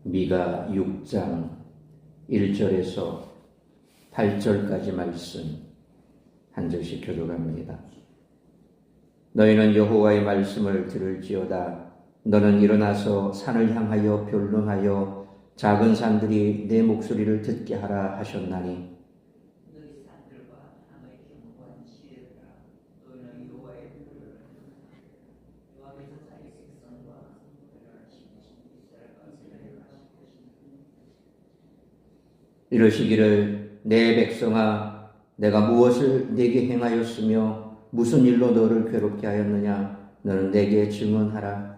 미가 6장 1절에서 8절까지 말씀 한 절씩 교독합니다. 너희는 여호와의 말씀을 들을지어다. 너는 일어나서 산을 향하여 변론하여 작은 산들이 내 목소리를 듣게 하라 하셨나니 이러시기를 내 백성아 내가 무엇을 네게 행하였으며 무슨 일로 너를 괴롭게 하였느냐 너는 내게 증언하라.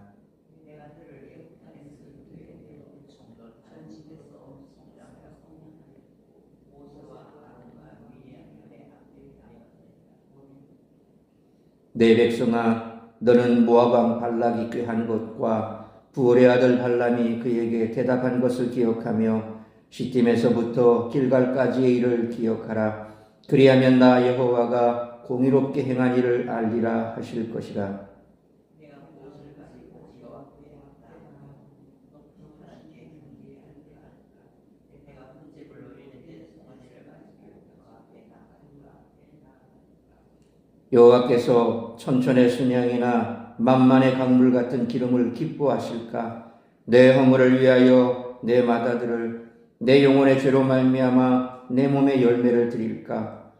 내 백성아 너는 모압 왕 발락이 꾀한 것과 부올의 아들 발람이 그에게 대답한 것을 기억하며 시딤에서부터 길갈까지의 일을 기억하라. 그리하면 나 여호와가 공의롭게 행한 일을 알리라 하실 것이라. 여호와께서 천천의 순양이나 만만의 강물 같은 기름을 기뻐하실까? 내 허물을 위하여 내 맏아들을 내 영혼의 죄로 말미암아 내 몸의 열매를 드릴까?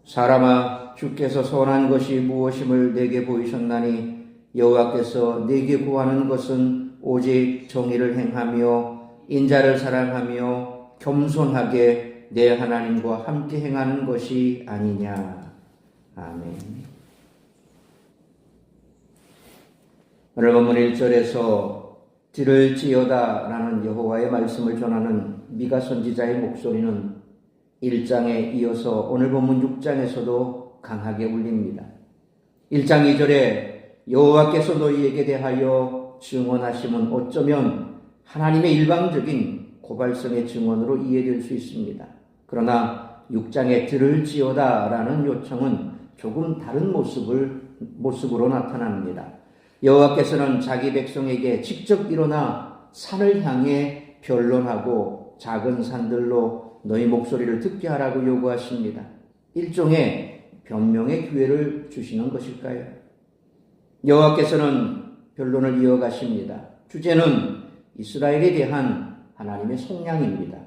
사람아 주께서 선한 것이 무엇임을 내게 보이셨나니 여호와께서 내게 구하는 것은 오직 정의를 행하며 인자를 사랑하며 겸손하게 내 하나님과 함께 행하는 것이 아니냐. 아멘. 오늘 본문 1절에서 들을지어다 라는 여호와의 말씀을 전하는 미가 선지자의 목소리는 1장에 이어서 오늘 본문 6장에서도 강하게 울립니다. 1장 2절에 여호와께서 너희에게 대하여 증언하심은 어쩌면 하나님의 일방적인 고발성의 증언으로 이해될 수 있습니다. 그러나 6장에 들을지어다 라는 요청은 조금 다른 모습으로 나타납니다. 여호와께서는 자기 백성에게 직접 일어나 산을 향해 변론하고 작은 산들로 너희 목소리를 듣게 하라고 요구하십니다. 일종의 변명의 기회를 주시는 것일까요? 여호와께서는 변론을 이어가십니다. 주제는 이스라엘에 대한 하나님의 속량입니다.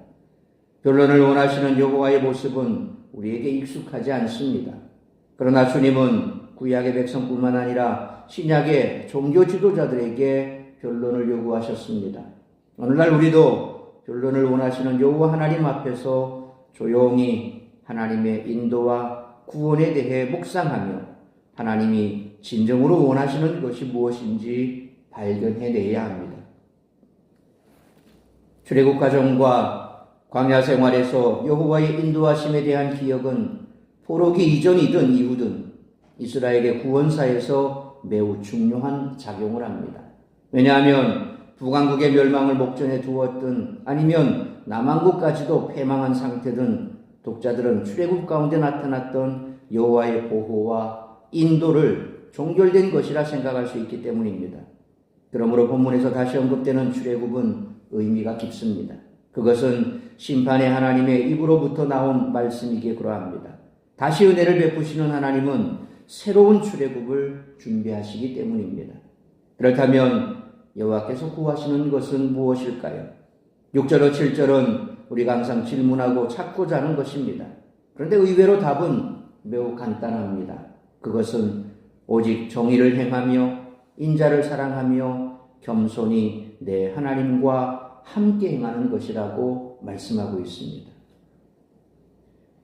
변론을 원하시는 여호와의 모습은 우리에게 익숙하지 않습니다. 그러나 주님은 구약의 백성뿐만 아니라 신약의 종교 지도자들에게 변론을 요구하셨습니다. 오늘날 우리도 변론을 원하시는 여호와 하나님 앞에서 조용히 하나님의 인도와 구원에 대해 묵상하며 하나님이 진정으로 원하시는 것이 무엇인지 발견해내야 합니다. 출애굽 과정과 광야 생활에서 여호와의 인도하심에 대한 기억은 포로기 이전이든 이후든 이스라엘의 구원사에서 매우 중요한 작용을 합니다. 왜냐하면 북왕국의 멸망을 목전에 두었든 아니면 남왕국까지도 패망한 상태든 독자들은 출애굽 가운데 나타났던 여호와의 보호와 인도를 종결된 것이라 생각할 수 있기 때문입니다. 그러므로 본문에서 다시 언급되는 출애굽은 의미가 깊습니다. 그것은 심판의 하나님의 입으로부터 나온 말씀이기에 그러합니다. 다시 은혜를 베푸시는 하나님은 새로운 출애굽을 준비하시기 때문입니다. 그렇다면 여호와께서 구하시는 것은 무엇일까요? 6절로 7절은 우리가 항상 질문하고 찾고자 하는 것입니다. 그런데 의외로 답은 매우 간단합니다. 그것은 오직 정의를 행하며 인자를 사랑하며 겸손히 내 하나님과 함께 행하는 것이라고 말씀하고 있습니다.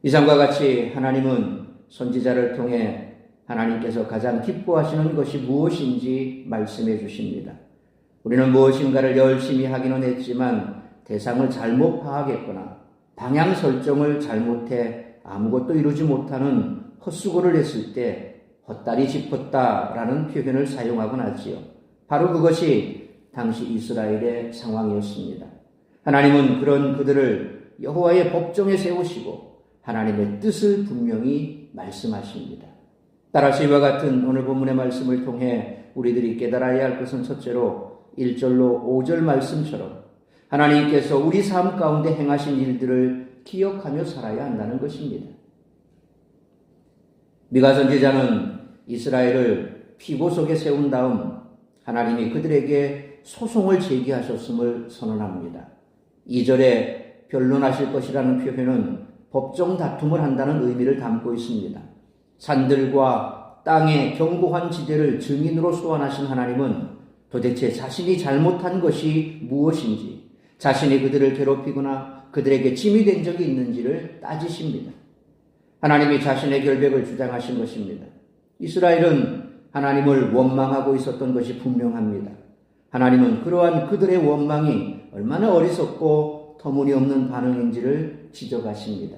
이상과 같이 하나님은 선지자를 통해 하나님께서 가장 기뻐하시는 것이 무엇인지 말씀해 주십니다. 우리는 무엇인가를 열심히 하기는 했지만 대상을 잘못 파악했거나 방향 설정을 잘못해 아무것도 이루지 못하는 헛수고를 했을 때 헛다리 짚었다라는 표현을 사용하곤 하지요. 바로 그것이 당시 이스라엘의 상황이었습니다. 하나님은 그런 그들을 여호와의 법정에 세우시고 하나님의 뜻을 분명히 말씀하십니다. 따라서 이와 같은 오늘 본문의 말씀을 통해 우리들이 깨달아야 할 것은 첫째로 1절로 5절 말씀처럼 하나님께서 우리 삶 가운데 행하신 일들을 기억하며 살아야 한다는 것입니다. 미가 선지자는 이스라엘을 피고 속에 세운 다음 하나님이 그들에게 소송을 제기하셨음을 선언합니다. 2절에 변론하실 것이라는 표현은 법정 다툼을 한다는 의미를 담고 있습니다. 산들과 땅의 견고한 지대를 증인으로 소환하신 하나님은 도대체 자신이 잘못한 것이 무엇인지, 자신이 그들을 괴롭히거나 그들에게 짐이 된 적이 있는지를 따지십니다. 하나님이 자신의 결백을 주장하신 것입니다. 이스라엘은 하나님을 원망하고 있었던 것이 분명합니다. 하나님은 그러한 그들의 원망이 얼마나 어리석고 터무니없는 반응인지를 지적하십니다.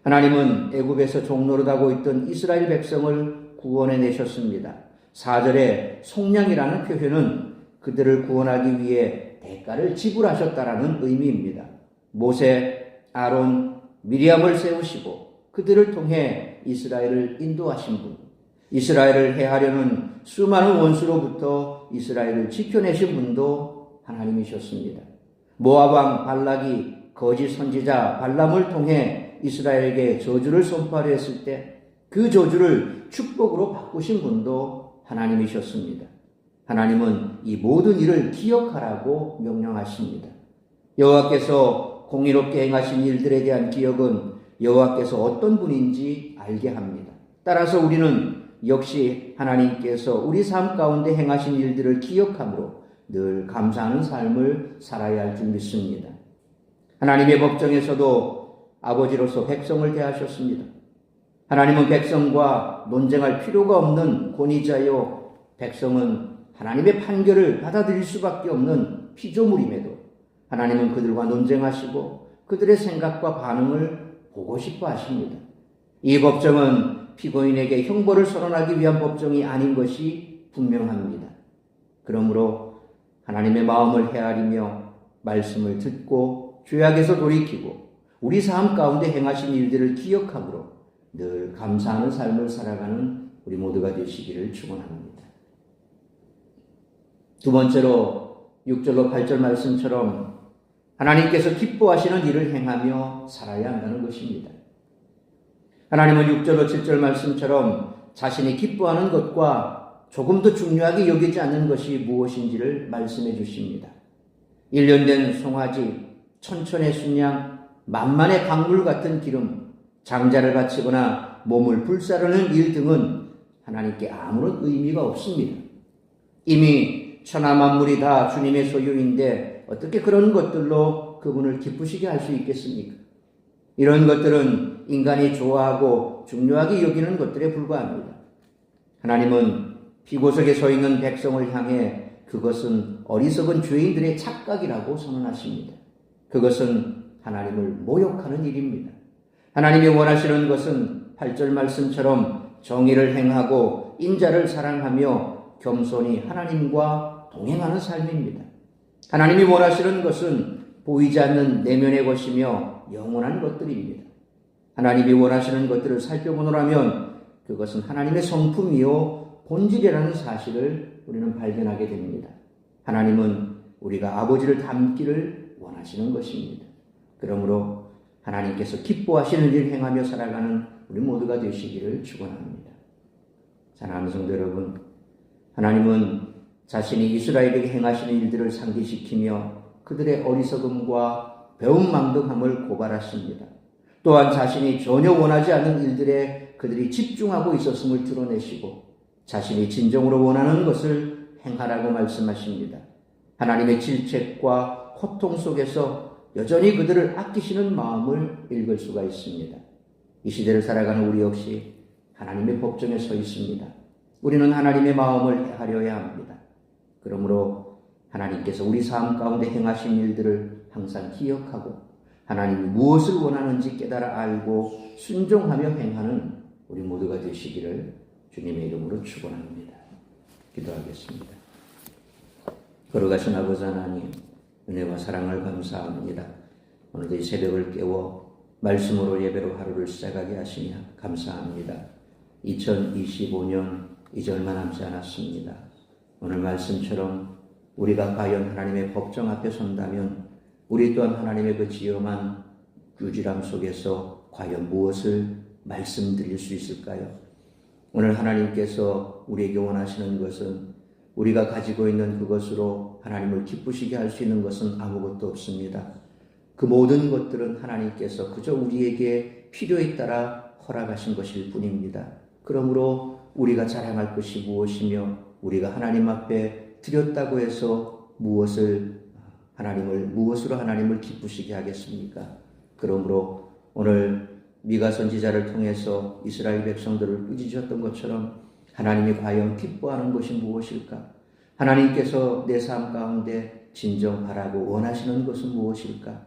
하나님은 애굽에서 종노릇하고 있던 이스라엘 백성을 구원해 내셨습니다. 4절에 속량이라는 표현은 그들을 구원하기 위해 대가를 지불하셨다라는 의미입니다. 모세, 아론, 미리암을 세우시고 그들을 통해 이스라엘을 인도하신 분, 이스라엘을 해하려는 수많은 원수로부터 이스라엘을 지켜내신 분도 하나님이셨습니다. 모압 왕 발락이 거짓 선지자 발람을 통해 이스라엘에게 저주를 선포하려 했을 때 그 저주를 축복으로 바꾸신 분도 하나님이셨습니다. 하나님은 이 모든 일을 기억하라고 명령하십니다. 여호와께서 공의롭게 행하신 일들에 대한 기억은 여호와께서 어떤 분인지 알게 합니다. 따라서 우리는 역시 하나님께서 우리 삶 가운데 행하신 일들을 기억함으로 늘 감사하는 삶을 살아야 할 줄 믿습니다. 하나님의 법정에서도 아버지로서 백성을 대하셨습니다. 하나님은 백성과 논쟁할 필요가 없는 권위자요, 백성은 하나님의 판결을 받아들일 수밖에 없는 피조물임에도 하나님은 그들과 논쟁하시고 그들의 생각과 반응을 보고 싶어 하십니다. 이 법정은 피고인에게 형벌을 선언하기 위한 법정이 아닌 것이 분명합니다. 그러므로 하나님의 마음을 헤아리며 말씀을 듣고 죄악에서 돌이키고 우리 삶 가운데 행하신 일들을 기억함으로 늘 감사하는 삶을 살아가는 우리 모두가 되시기를 축원합니다. 두 번째로 6절로 8절 말씀처럼 하나님께서 기뻐하시는 일을 행하며 살아야 한다는 것입니다. 하나님은 6절로 7절 말씀처럼 자신이 기뻐하는 것과 조금 더 중요하게 여기지 않는 것이 무엇인지를 말씀해 주십니다. 1년 된 송아지, 천천의 순양, 만만의 강물 같은 기름, 장자를 바치거나 몸을 불사르는 일 등은 하나님께 아무런 의미가 없습니다. 이미 천하 만물이 다 주님의 소유인데 어떻게 그런 것들로 그분을 기쁘시게 할 수 있겠습니까? 이런 것들은 인간이 좋아하고 중요하게 여기는 것들에 불과합니다. 하나님은 피고석에 서 있는 백성을 향해 그것은 어리석은 죄인들의 착각이라고 선언하십니다. 그것은 하나님을 모욕하는 일입니다. 하나님이 원하시는 것은 8절 말씀처럼 정의를 행하고 인자를 사랑하며 겸손히 하나님과 동행하는 삶입니다. 하나님이 원하시는 것은 보이지 않는 내면의 것이며 영원한 것들입니다. 하나님이 원하시는 것들을 살펴보노라면 그것은 하나님의 성품이요 본질이라는 사실을 우리는 발견하게 됩니다. 하나님은 우리가 아버지를 닮기를 원하시는 것입니다. 그러므로 하나님께서 기뻐하시는 일을 행하며 살아가는 우리 모두가 되시기를 축원합니다. 사랑하는 성도 여러분, 하나님은 자신이 이스라엘에게 행하시는 일들을 상기시키며 그들의 어리석음과 배은망덕함을 고발하십니다. 또한 자신이 전혀 원하지 않는 일들에 그들이 집중하고 있었음을 드러내시고 자신이 진정으로 원하는 것을 행하라고 말씀하십니다. 하나님의 질책과 고통 속에서 여전히 그들을 아끼시는 마음을 읽을 수가 있습니다. 이 시대를 살아가는 우리 역시 하나님의 법정에 서 있습니다. 우리는 하나님의 마음을 헤아려야 합니다. 그러므로 하나님께서 우리 삶 가운데 행하신 일들을 항상 기억하고 하나님이 무엇을 원하는지 깨달아 알고 순종하며 행하는 우리 모두가 되시기를 주님의 이름으로 축원합니다. 기도하겠습니다. 걸어가신 아버지 하나님, 은혜와 사랑을 감사합니다. 오늘도 이 새벽을 깨워 말씀으로 예배로 하루를 시작하게 하시니 감사합니다. 2025년 이제 얼마 남지 않았습니다. 오늘 말씀처럼 우리가 과연 하나님의 법정 앞에 선다면 우리 또한 하나님의 그 지엄한 유지람 속에서 과연 무엇을 말씀드릴 수 있을까요? 오늘 하나님께서 우리에게 원하시는 것은 우리가 가지고 있는 그것으로 하나님을 기쁘시게 할 수 있는 것은 아무것도 없습니다. 그 모든 것들은 하나님께서 그저 우리에게 필요에 따라 허락하신 것일 뿐입니다. 그러므로 우리가 자랑할 것이 무엇이며 우리가 하나님 앞에 드렸다고 해서 무엇으로 하나님을 기쁘시게 하겠습니까? 그러므로 오늘 미가 선지자를 통해서 이스라엘 백성들을 꾸짖으셨던 것처럼 하나님이 과연 기뻐하는 것이 무엇일까? 하나님께서 내 삶 가운데 진정 바라고 원하시는 것은 무엇일까?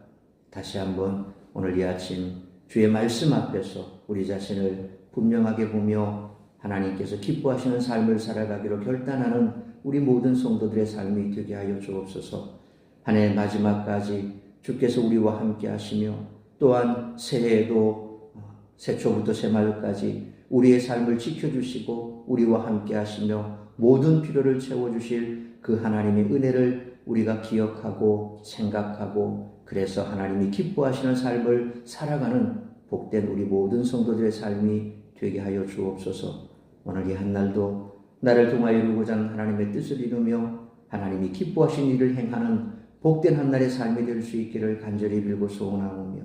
다시 한번 오늘 이 아침 주의 말씀 앞에서 우리 자신을 분명하게 보며 하나님께서 기뻐하시는 삶을 살아가기로 결단하는 우리 모든 성도들의 삶이 되게 하여 주옵소서. 한 해 마지막까지 주께서 우리와 함께 하시며 또한 새해에도 새초부터 새마을까지 우리의 삶을 지켜주시고 우리와 함께 하시며 모든 필요를 채워주실 그 하나님의 은혜를 우리가 기억하고 생각하고 그래서 하나님이 기뻐하시는 삶을 살아가는 복된 우리 모든 성도들의 삶이 되게 하여 주옵소서. 오늘 이 한날도 나를 통하여 이루고자 하는 하나님의 뜻을 이루며 하나님이 기뻐하신 일을 행하는 복된 한날의 삶이 될 수 있기를 간절히 빌고 소원하오며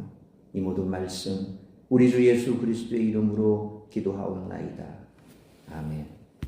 이 모든 말씀 우리 주 예수 그리스도의 이름으로 기도하옵나이다. 아멘.